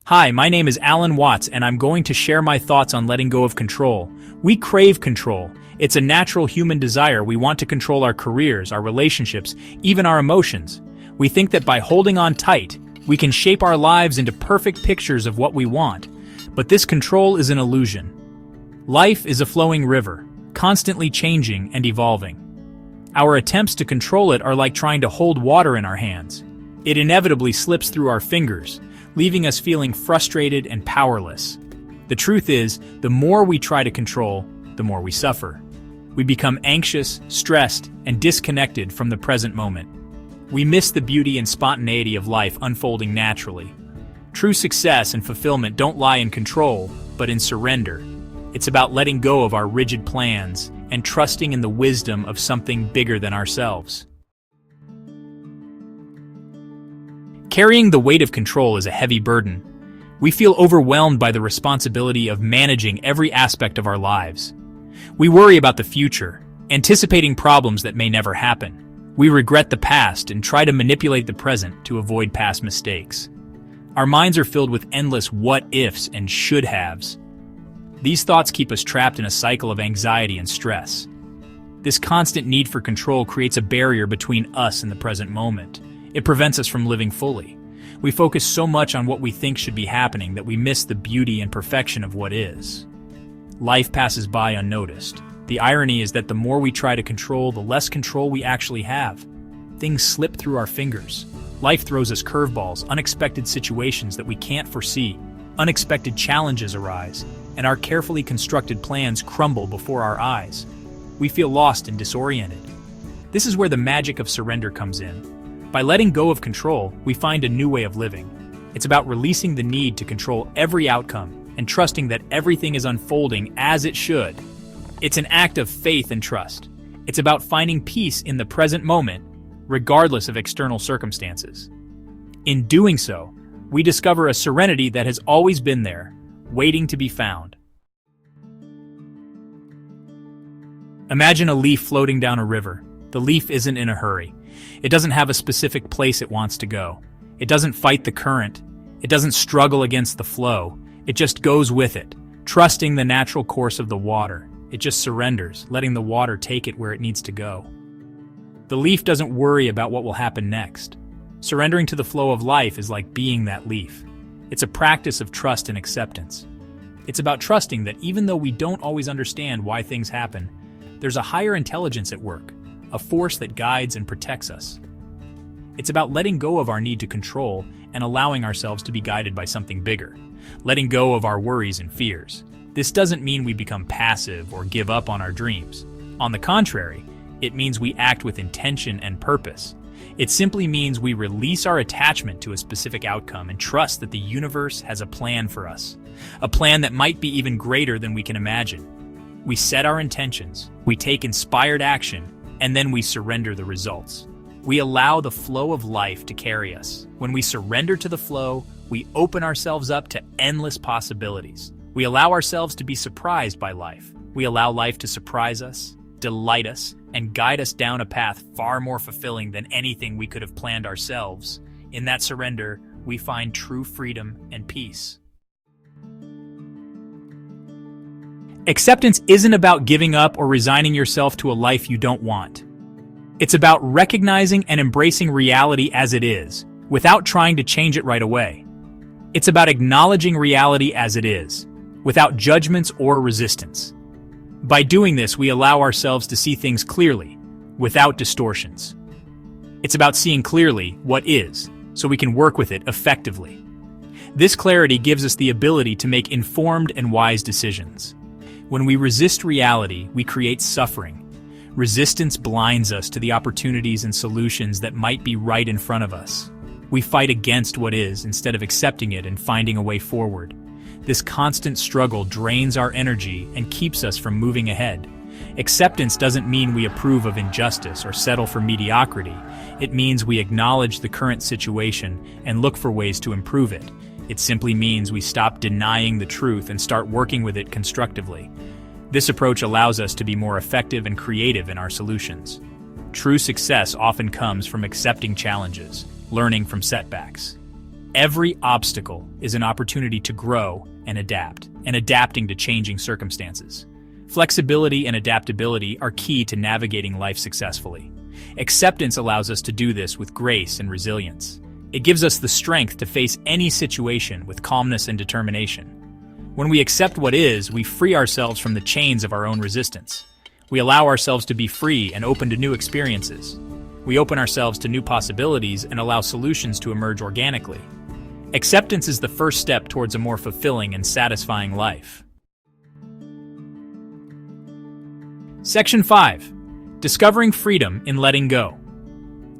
Hi, my name is Alan Watts, and I'm going to share my thoughts on letting go of control. We crave control. It's a natural human desire. We want to control our careers, our relationships, even our emotions. We think that by holding on tight, we can shape our lives into perfect pictures of what we want. But this control is an illusion. Life is a flowing river, constantly changing and evolving. Our attempts to control it are like trying to hold water in our hands. It inevitably slips through our fingers, leaving us feeling frustrated and powerless. The truth is, the more we try to control, the more we suffer. We become anxious, stressed, and disconnected from the present moment. We miss the beauty and spontaneity of life unfolding naturally. True success and fulfillment don't lie in control, but in surrender. It's about letting go of our rigid plans and trusting in the wisdom of something bigger than ourselves. Carrying the weight of control is a heavy burden. We feel overwhelmed by the responsibility of managing every aspect of our lives. We worry about the future, anticipating problems that may never happen. We regret the past and try to manipulate the present to avoid past mistakes. Our minds are filled with endless what-ifs and should-haves. These thoughts keep us trapped in a cycle of anxiety and stress. This constant need for control creates a barrier between us and the present moment. It prevents us from living fully. We focus so much on what we think should be happening that we miss the beauty and perfection of what is. Life passes by unnoticed. The irony is that the more we try to control, the less control we actually have. Things slip through our fingers. Life throws us curveballs, unexpected situations that we can't foresee. Unexpected challenges arise, and our carefully constructed plans crumble before our eyes. We feel lost and disoriented. This is where the magic of surrender comes in. By letting go of control, we find a new way of living. It's about releasing the need to control every outcome and trusting that everything is unfolding as it should. It's an act of faith and trust. It's about finding peace in the present moment, regardless of external circumstances. In doing so, we discover a serenity that has always been there, waiting to be found. Imagine a leaf floating down a river. The leaf isn't in a hurry. It doesn't have a specific place it wants to go. It doesn't fight the current. It doesn't struggle against the flow. It just goes with it, trusting the natural course of the water. It just surrenders, letting the water take it where it needs to go. The leaf doesn't worry about what will happen next. Surrendering to the flow of life is like being that leaf. It's a practice of trust and acceptance. It's about trusting that even though we don't always understand why things happen, there's a higher intelligence at work, a force that guides and protects us. It's about letting go of our need to control and allowing ourselves to be guided by something bigger, letting go of our worries and fears. This doesn't mean we become passive or give up on our dreams. On the contrary, it means we act with intention and purpose. It simply means we release our attachment to a specific outcome and trust that the universe has a plan for us, a plan that might be even greater than we can imagine. We set our intentions, we take inspired action, and then we surrender the results. We allow the flow of life to carry us. When we surrender to the flow, we open ourselves up to endless possibilities. We allow ourselves to be surprised by life. We allow life to surprise us, delight us, and guide us down a path far more fulfilling than anything we could have planned ourselves. In that surrender, we find true freedom and peace. Acceptance isn't about giving up or resigning yourself to a life you don't want. It's about recognizing and embracing reality as it is, without trying to change it right away. It's about acknowledging reality as it is, without judgments or resistance. By doing this, we allow ourselves to see things clearly, without distortions. It's about seeing clearly what is, so we can work with it effectively. This clarity gives us the ability to make informed and wise decisions. When we resist reality, we create suffering. Resistance blinds us to the opportunities and solutions that might be right in front of us. We fight against what is instead of accepting it and finding a way forward. This constant struggle drains our energy and keeps us from moving ahead. Acceptance doesn't mean we approve of injustice or settle for mediocrity. It means we acknowledge the current situation and look for ways to improve it. It simply means we stop denying the truth and start working with it constructively. This approach allows us to be more effective and creative in our solutions. True success often comes from accepting challenges, learning from setbacks, Every obstacle is an opportunity to grow and adapt, and adapting to changing circumstances. Flexibility and adaptability are key to navigating life successfully. Acceptance allows us to do this with grace and resilience. It gives us the strength to face any situation with calmness and determination. When we accept what is, we free ourselves from the chains of our own resistance. We allow ourselves to be free and open to new experiences. We open ourselves to new possibilities and allow solutions to emerge organically. Acceptance is the first step towards a more fulfilling and satisfying life. Section 5. Discovering freedom in letting go.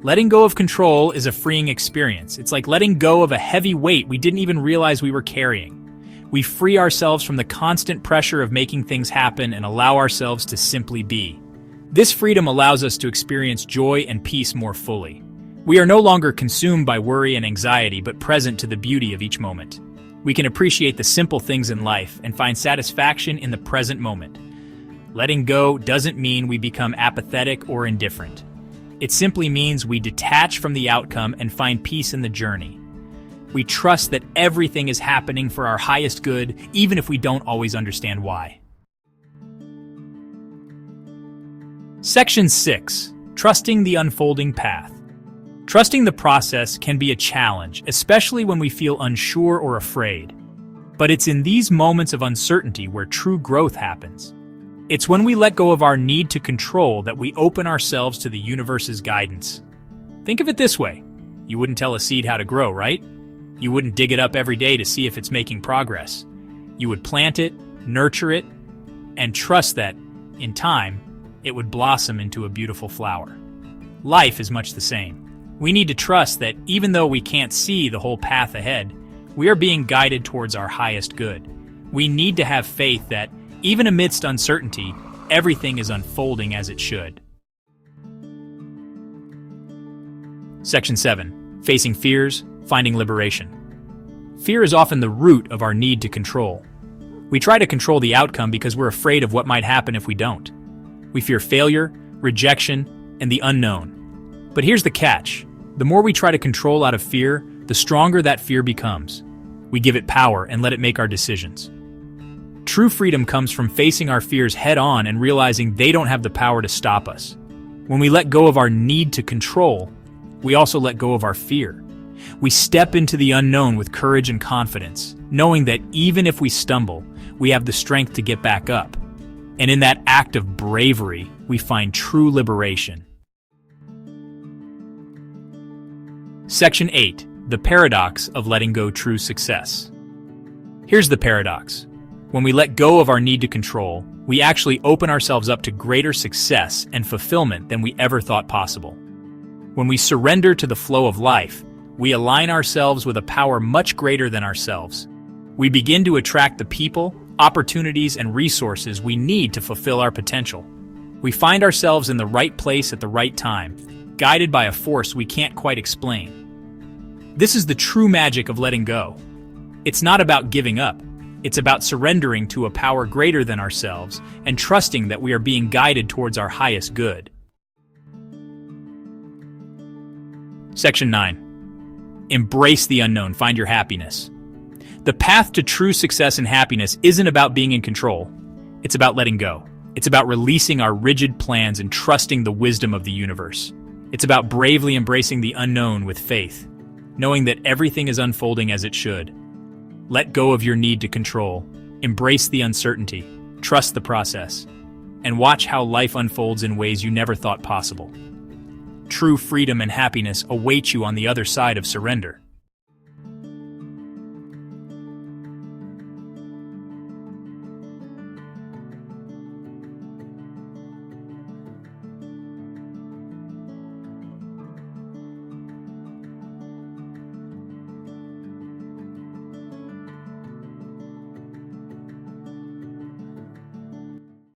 Letting go of control is a freeing experience. It's like letting go of a heavy weight we didn't even realize we were carrying. We free ourselves from the constant pressure of making things happen and allow ourselves to simply be. This freedom allows us to experience joy and peace more fully. We are no longer consumed by worry and anxiety, but present to the beauty of each moment. We can appreciate the simple things in life and find satisfaction in the present moment. Letting go doesn't mean we become apathetic or indifferent. It simply means we detach from the outcome and find peace in the journey. We trust that everything is happening for our highest good, even if we don't always understand why. Section 6. Trusting the unfolding path. Trusting the process can be a challenge, especially when we feel unsure or afraid. But it's in these moments of uncertainty where true growth happens. It's when we let go of our need to control that we open ourselves to the universe's guidance. Think of it this way. You wouldn't tell a seed how to grow, right? You wouldn't dig it up every day to see if it's making progress. You would plant it, nurture it, and trust that, in time, it would blossom into a beautiful flower. Life is much the same. We need to trust that even though we can't see the whole path ahead, we are being guided towards our highest good. We need to have faith that, even amidst uncertainty, everything is unfolding as it should. Section 7. Facing fears, finding liberation. Fear is often the root of our need to control. We try to control the outcome because we're afraid of what might happen if we don't. We fear failure, rejection, and the unknown. But here's the catch. The more we try to control out of fear, the stronger that fear becomes. We give it power and let it make our decisions. True freedom comes from facing our fears head-on and realizing they don't have the power to stop us. When we let go of our need to control, we also let go of our fear. We step into the unknown with courage and confidence, knowing that even if we stumble, we have the strength to get back up. And in that act of bravery, we find true liberation. Section 8. The paradox of letting go true success. Here's the paradox. When we let go of our need to control, we actually open ourselves up to greater success and fulfillment than we ever thought possible. When we surrender to the flow of life, we align ourselves with a power much greater than ourselves. We begin to attract the people, opportunities, and resources we need to fulfill our potential. We find ourselves in the right place at the right time, guided by a force we can't quite explain. This is the true magic of letting go. It's not about giving up. It's about surrendering to a power greater than ourselves and trusting that we are being guided towards our highest good. Section 9. Embrace the unknown. Find your happiness. The path to true success and happiness isn't about being in control. It's about letting go. It's about releasing our rigid plans and trusting the wisdom of the universe. It's about bravely embracing the unknown with faith, knowing that everything is unfolding as it should. Let go of your need to control. Embrace the uncertainty. Trust the process. And watch how life unfolds in ways you never thought possible. True freedom and happiness await you on the other side of surrender.